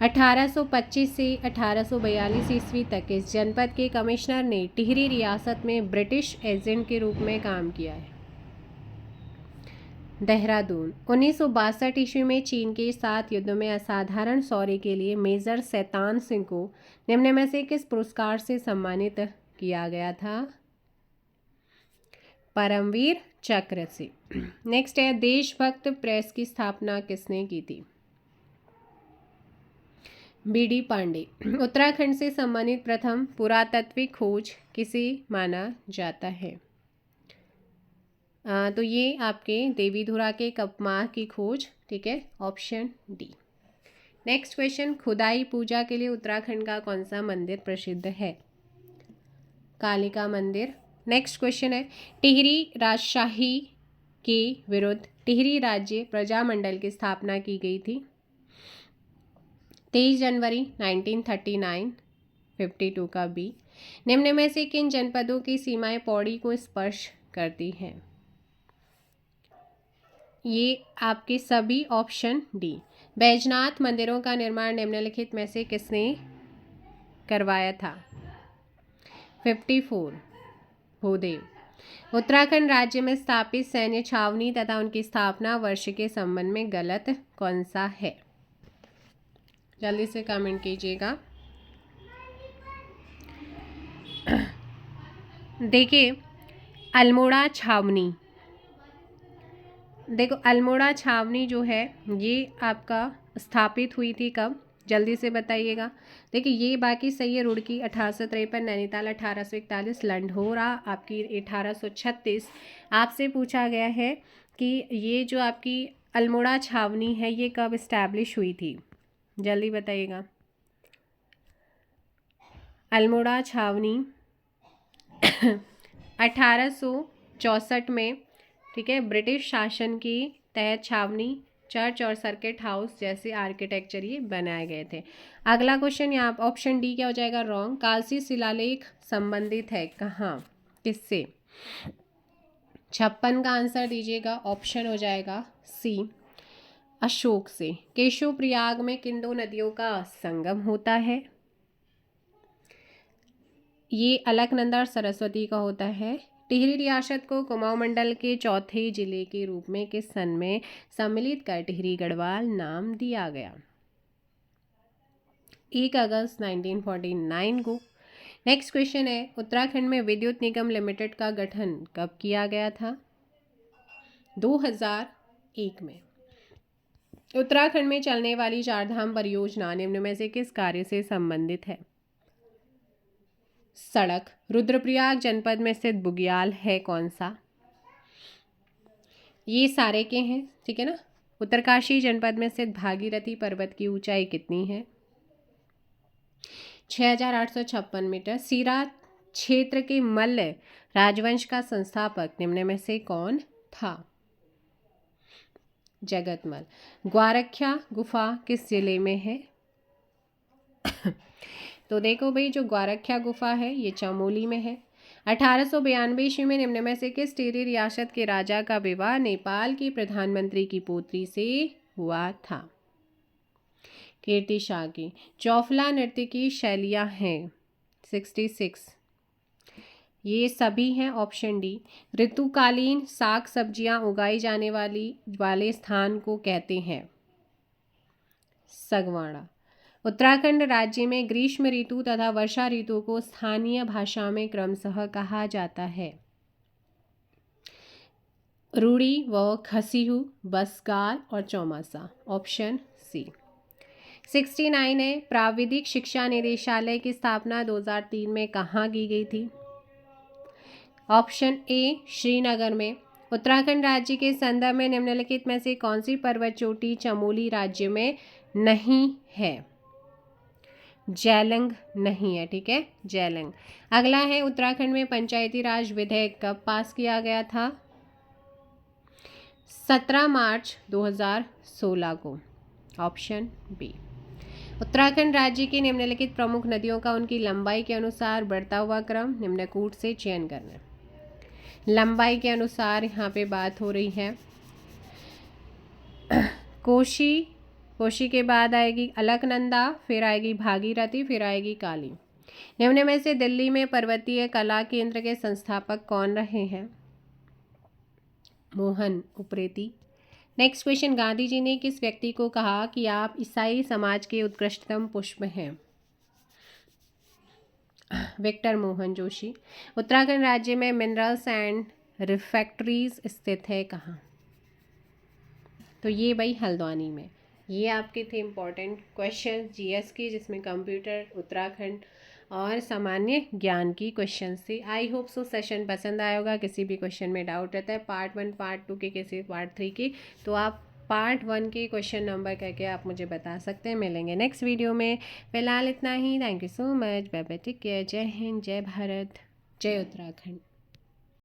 1825 से 1842 ईस्वी तक इस जनपद के कमिश्नर ने टिहरी रियासत में ब्रिटिश एजेंट के रूप में काम किया है। देहरादून। 1962 ईस्वी में चीन के साथ युद्ध में असाधारण शौर्य के लिए मेजर शैतान सिंह को निम्न में से किस पुरस्कार से सम्मानित किया गया था? परमवीर चक्र से। नेक्स्ट है, देशभक्त प्रेस की स्थापना किसने की थी? बीडी पांडे। उत्तराखंड से संबंधित प्रथम पुरातात्विक खोज किसे माना जाता है? तो ये आपके देवीधुरा के कपमाह की खोज, ठीक है, ऑप्शन डी। नेक्स्ट क्वेश्चन, खुदाई पूजा के लिए उत्तराखंड का कौन सा मंदिर प्रसिद्ध है? कालिका मंदिर। नेक्स्ट क्वेश्चन है, टिहरी राजशाही के विरुद्ध टिहरी राज्य प्रजामंडल की स्थापना की गई थी? 23 जनवरी 1939। 52 का बी। निम्न में से किन जनपदों की सीमाएं पौड़ी को स्पर्श करती हैं? ये आपके सभी ऑप्शन डी। बैजनाथ मंदिरों का निर्माण निम्नलिखित में से किसने करवाया था? 54, भूदेव। उत्तराखंड राज्य में स्थापित सैन्य छावनी तथा उनकी स्थापना वर्ष के संबंध में गलत कौन सा है? जल्दी से कमेंट कीजिएगा। देखिए, अल्मोड़ा छावनी, देखो अल्मोड़ा छावनी जो है ये आपका स्थापित हुई थी कब? जल्दी से बताइएगा। देखिए, ये बाकी सही है। रुड़की 1853, नैनीताल 1841, लंढोरा आपकी 1836। आपसे पूछा गया है कि ये जो आपकी अल्मोड़ा छावनी है ये कब इस्टेब्लिश हुई थी? जल्दी बताइएगा। अल्मोड़ा छावनी 1864 में, ठीक है, ब्रिटिश शासन की तहत छावनी, चर्च और सर्किट हाउस जैसे आर्किटेक्चर ये बनाए गए थे। अगला क्वेश्चन यहाँ ऑप्शन डी क्या हो जाएगा? रॉन्ग। कालसी शिलालेख संबंधित है कहाँ, किससे? 56 का आंसर दीजिएगा। ऑप्शन हो जाएगा सी, अशोक से। केशव प्रयाग में किन दो नदियों का संगम होता है? ये अलकनंदा और सरस्वती का होता है। टिहरी रियासत को कुमाऊं मंडल के चौथे जिले के रूप में किस सन में सम्मिलित कर टिहरी गढ़वाल नाम दिया गया? 1 अगस्त 1949 को। नेक्स्ट क्वेश्चन है, उत्तराखंड में विद्युत निगम लिमिटेड का गठन कब किया गया था? 2001 में। उत्तराखंड में चलने वाली चारधाम परियोजना निम्न में से किस कार्य से संबंधित है? सड़क। रुद्रप्रयाग जनपद में स्थित बुग्याल है कौन सा? ये सारे के हैं, ठीक है ना। उत्तरकाशी जनपद में स्थित भागीरथी पर्वत की ऊंचाई कितनी है? 6856 मीटर। सीरा क्षेत्र के मल्ल राजवंश का संस्थापक निम्न में से कौन था? जगतमल। ग्वारख्या गुफा किस जिले में है? तो देखो भाई, जो ग्वारख्या गुफा है ये चमोली में है। 1892 ईस्वी में निम्न में से किस टिहरी रियासत के राजा का विवाह नेपाल की प्रधानमंत्री की पुत्री से हुआ था? कीर्ति शाह की। चौफला नृत्य की शैलियाँ हैं 66। ये सभी हैं ऑप्शन डी। ऋतुकालीन साग सब्जियां उगाई जाने वाले स्थान को कहते हैं सगवाड़ा। उत्तराखंड राज्य में ग्रीष्म ऋतु तथा वर्षा ऋतु को स्थानीय भाषा में क्रमशः कहा जाता है। रूड़ी व खसीहू, बसगाल और चौमासा। Option C. 69 है, प्राविधिक शिक्षा निदेशालय की स्थापना 2003 में कहाँ की गई थी? ऑप्शन ए श्रीनगर में। उत्तराखंड राज्य के संदर्भ में निम्नलिखित में से कौन सी पर्वत चोटी चमोली राज्य में नहीं है? जेलंग नहीं है, ठीक है, जेलंग। अगला है, उत्तराखंड में पंचायती राज विधेयक कब पास किया गया था? 17 मार्च 2016 को। Option B. उत्तराखंड राज्य की निम्नलिखित प्रमुख नदियों का उनकी लंबाई के अनुसार बढ़ता हुआ क्रम निम्नकूट से चयन करना। लंबाई के अनुसार यहाँ पे बात हो रही है। कोशी के बाद आएगी अलकनंदा, फिर आएगी भागीरथी, फिर आएगी काली। निम्न में से दिल्ली में पर्वतीय कला केंद्र के संस्थापक कौन रहे हैं? मोहन उप्रेती। नेक्स्ट क्वेश्चन, गांधी जी ने किस व्यक्ति को कहा कि आप ईसाई समाज के उत्कृष्टतम पुष्प हैं? विक्टर मोहन जोशी। उत्तराखंड राज्य में मिनरल्स एंड रिफैक्ट्रीज स्थित है कहाँ? तो ये भाई हल्द्वानी में। ये आपके थे इम्पॉर्टेंट क्वेश्चन जीएस के, जिसमें कंप्यूटर, उत्तराखंड और सामान्य ज्ञान की क्वेश्चन थे। आई होप सो सेशन पसंद आया होगा। किसी भी क्वेश्चन में डाउट रहता है पार्ट 1, पार्ट 2 के, किसी पार्ट 3 के, तो आप पार्ट 1 के क्वेश्चन नंबर करके आप मुझे बता सकते हैं। मिलेंगे नेक्स्ट वीडियो में। फिलहाल इतना ही। Thank you so much. Bye bye, take care. जय हिंद, जय भारत, जय उत्तराखंड।